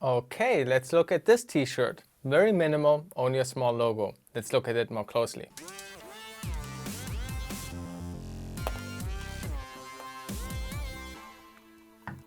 Okay, let's look at this t-shirt. Very minimal, only a small logo. Let's look at it more closely.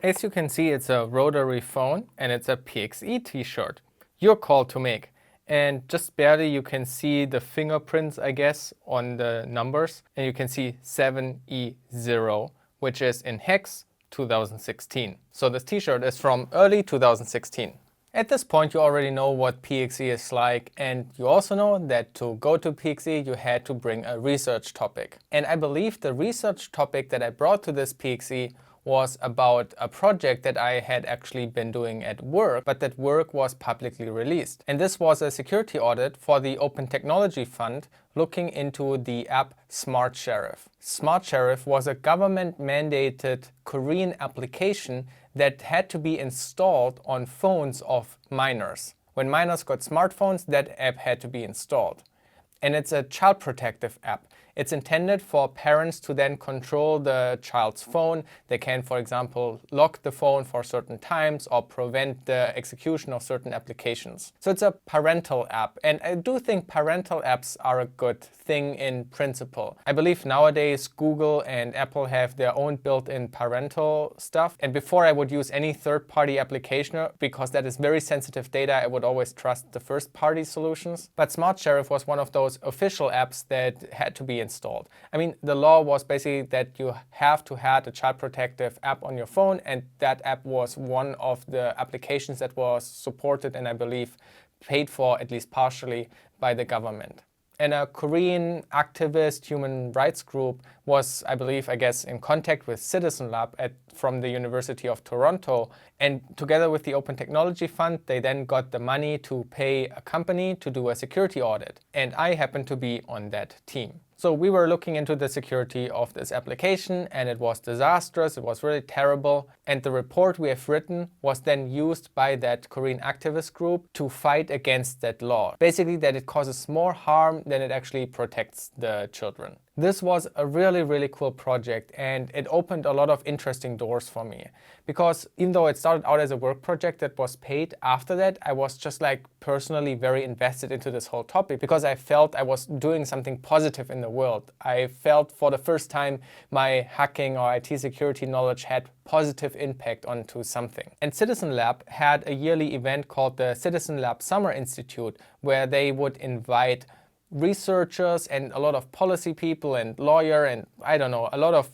As you can see, it's a rotary phone and it's a PXE t-shirt. Your call to make. And just barely you can see the fingerprints, I guess, on the numbers. And you can see 7E0, which is in hex 2016. So this t-shirt is from early 2016. At this point, you already know what PXE is like, and you also know that to go to PXE, you had to bring a research topic. And I believe the research topic that I brought to this PXE was about a project that I had actually been doing at work, but that work was publicly released. And this was a security audit for the Open Technology Fund looking into the app Smart Sheriff. Smart Sheriff was a government-mandated Korean application that had to be installed on phones of minors. When minors got smartphones, that app had to be installed. And it's a child protective app. It's intended for parents to then control the child's phone. They can, for example, lock the phone for certain times or prevent the execution of certain applications. So it's a parental app. And I do think parental apps are a good thing in principle. I believe nowadays Google and Apple have their own built-in parental stuff. And before I would use any third-party application, because that is very sensitive data, I would always trust the first-party solutions. But Smart Sheriff was one of those official apps that had to be installed. I mean, the law was basically that you have to have a child protective app on your phone, and that app was one of the applications that was supported and I believe paid for, at least partially, by the government. And a Korean activist human rights group was, I believe, in contact with CitizenLab from the University of Toronto. And together with the Open Technology Fund, they then got the money to pay a company to do a security audit. And I happened to be on that team. So we were looking into the security of this application, and it was disastrous, it was really terrible. And the report we have written was then used by that Korean activist group to fight against that law. Basically that it causes more harm than it actually protects the children. This was a really, really cool project, and it opened a lot of interesting doors for me. Because even though it started out as a work project that was paid, after that I was just personally very invested into this whole topic because I felt I was doing something positive in the world. I felt for the first time my hacking or IT security knowledge had positive impact onto something. And CitizenLab had a yearly event called the CitizenLab Summer Institute, where they would invite researchers and a lot of policy people and lawyer and I don't know, a lot of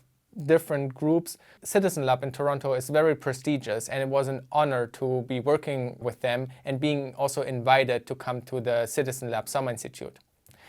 different groups. CitizenLab in Toronto is very prestigious, and it was an honor to be working with them and being also invited to come to the CitizenLab Summer Institute.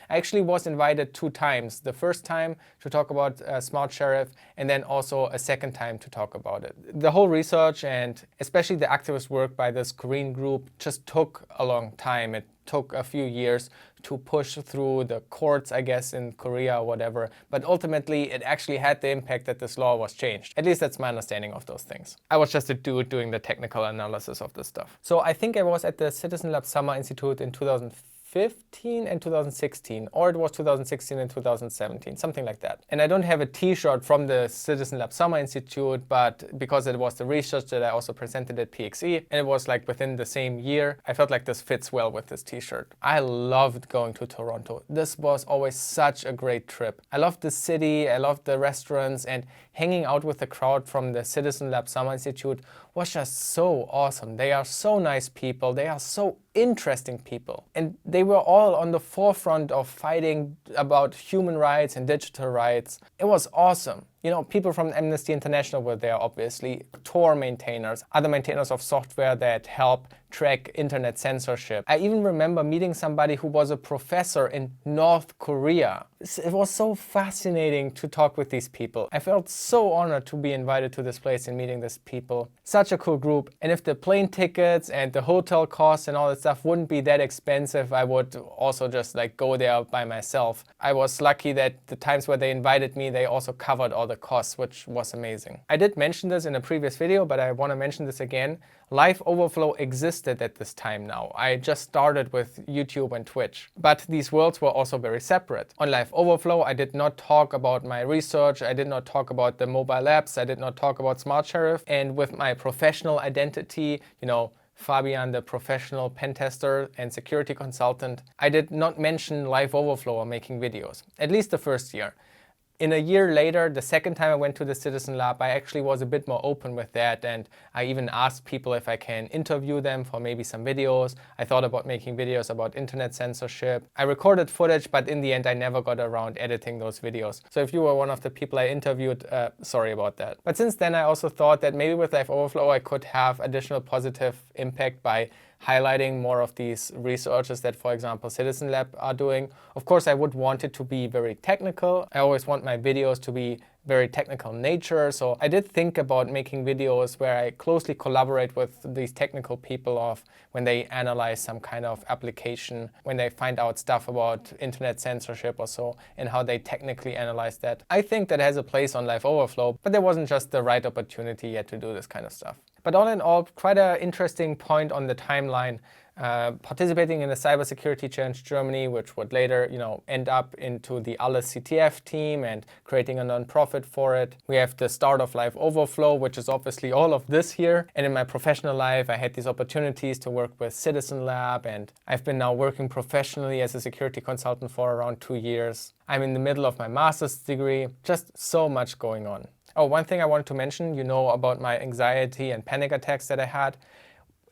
I actually was invited 2 times. The first time to talk about Smart Sheriff, and then also a second time to talk about it. The whole research and especially the activist work by this Korean group just took a long time. It took a few years to push through the courts, I guess, in Korea or whatever. But ultimately, it actually had the impact that this law was changed. At least that's my understanding of those things. I was just a dude doing the technical analysis of this stuff. So I think I was at the CitizenLab Summer Institute in 2015 and 2016, or it was 2016 and 2017, something like that. And I don't have a t-shirt from the CitizenLab Summer Institute, but because it was the research that I also presented at PXE, and it was within the same year, I felt like this fits well with this t-shirt. I loved going to Toronto. This was always such a great trip. I loved the city, I loved the restaurants, and hanging out with the crowd from the CitizenLab Summer Institute was just so awesome. They are so nice people, they are so interesting people. And they were all on the forefront of fighting about human rights and digital rights. It was awesome. You know, people from Amnesty International were there, obviously, Tor maintainers, other maintainers of software that help track internet censorship. I even remember meeting somebody who was a professor in North Korea. It was so fascinating to talk with these people. I felt so honored to be invited to this place and meeting these people. Such a cool group. And if the plane tickets and the hotel costs and all that stuff wouldn't be that expensive, I would also just go there by myself. I was lucky that the times where they invited me, they also covered all the costs, which was amazing. I did mention this in a previous video, but I want to mention this again. LiveOverflow existed at this time now. I just started with YouTube and Twitch, but these worlds were also very separate. On LiveOverflow, I did not talk about my research, I did not talk about the mobile apps, I did not talk about Smart Sheriff, and with my professional identity, Fabian, the professional pen tester and security consultant, I did not mention LiveOverflow or making videos, at least the first year. In a year later, the second time I went to the Citizen Lab, I actually was a bit more open with that, and I even asked people if I can interview them for maybe some videos. I thought about making videos about internet censorship. I recorded footage, but in the end I never got around editing those videos. So if you were one of the people I interviewed, sorry about that. But since then I also thought that maybe with LiveOverflow I could have additional positive impact by highlighting more of these researches that, for example, CitizenLab are doing. Of course, I would want it to be very technical. I always want my videos to be very technical in nature. So I did think about making videos where I closely collaborate with these technical people of when they analyze some kind of application, when they find out stuff about internet censorship or so, and how they technically analyze that. I think that has a place on LiveOverflow, but there wasn't just the right opportunity yet to do this kind of stuff. But all in all, quite an interesting point on the timeline. Participating in the Cybersecurity Challenge Germany, which would later, end up into the Alles CTF team and creating a non-profit for it. We have the start of LiveOverflow, which is obviously all of this here. And in my professional life, I had these opportunities to work with CitizenLab, and I've been now working professionally as a security consultant for around 2 years. I'm in the middle of my master's degree. Just so much going on. Oh, one thing I wanted to mention, about my anxiety and panic attacks that I had.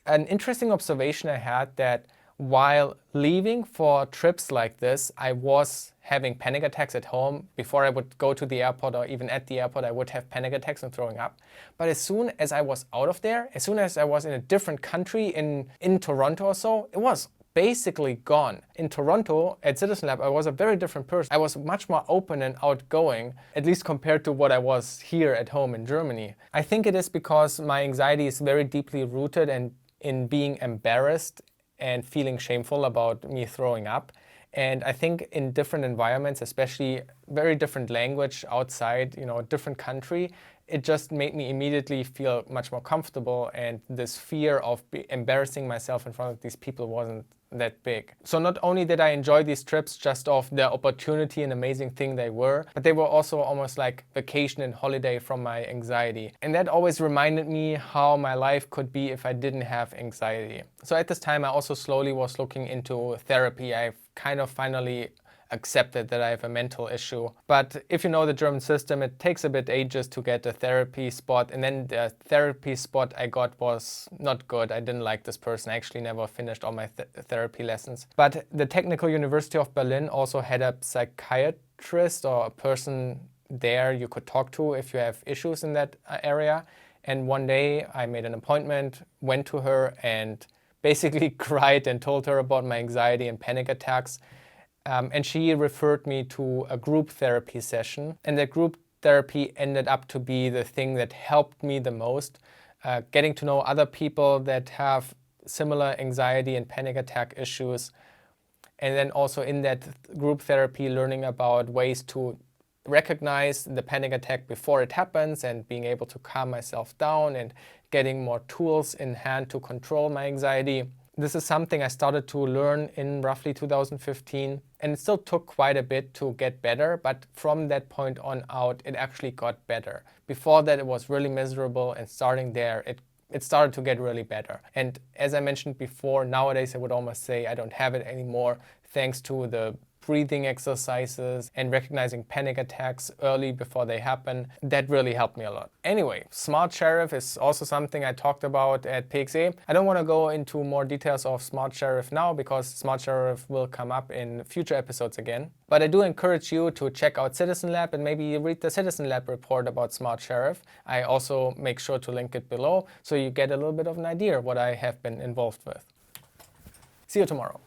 An interesting observation I had that while leaving for trips like this, I was having panic attacks at home. Before I would go to the airport or even at the airport, I would have panic attacks and throwing up. But as soon as I was out of there, as soon as I was in a different country, in Toronto or so, it was basically gone. In Toronto, at CitizenLab, I was a very different person. I was much more open and outgoing, at least compared to what I was here at home in Germany. I think it is because my anxiety is very deeply rooted and in being embarrassed and feeling shameful about me throwing up. And I think in different environments, especially very different language outside, a different country, it just made me immediately feel much more comfortable, and this fear of embarrassing myself in front of these people wasn't that big. So not only did I enjoy these trips just of the opportunity and amazing thing they were, but they were also almost like vacation and holiday from my anxiety. And that always reminded me how my life could be if I didn't have anxiety. So at this time I also slowly was looking into therapy. I've kind of finally accepted that I have a mental issue. But if you know the German system, it takes a bit ages to get a therapy spot. And then the therapy spot I got was not good. I didn't like this person. I actually never finished all my therapy lessons. But the Technical University of Berlin also had a psychiatrist or a person there you could talk to if you have issues in that area. And one day I made an appointment, went to her and basically cried and told her about my anxiety and panic attacks. And she referred me to a group therapy session. And that group therapy ended up to be the thing that helped me the most. Getting to know other people that have similar anxiety and panic attack issues. And then also in that group therapy, learning about ways to recognize the panic attack before it happens and being able to calm myself down and getting more tools in hand to control my anxiety. This is something I started to learn in roughly 2015, and it still took quite a bit to get better, but from that point on out, it actually got better. Before that, it was really miserable, and starting there, it started to get really better. And as I mentioned before, nowadays I would almost say I don't have it anymore, thanks to the breathing exercises and recognizing panic attacks early before they happen. That really helped me a lot. Anyway, Smart Sheriff is also something I talked about at PXA. I don't want to go into more details of Smart Sheriff now because Smart Sheriff will come up in future episodes again. But I do encourage you to check out CitizenLab and maybe read the CitizenLab report about Smart Sheriff. I also make sure to link it below so you get a little bit of an idea of what I have been involved with. See you tomorrow.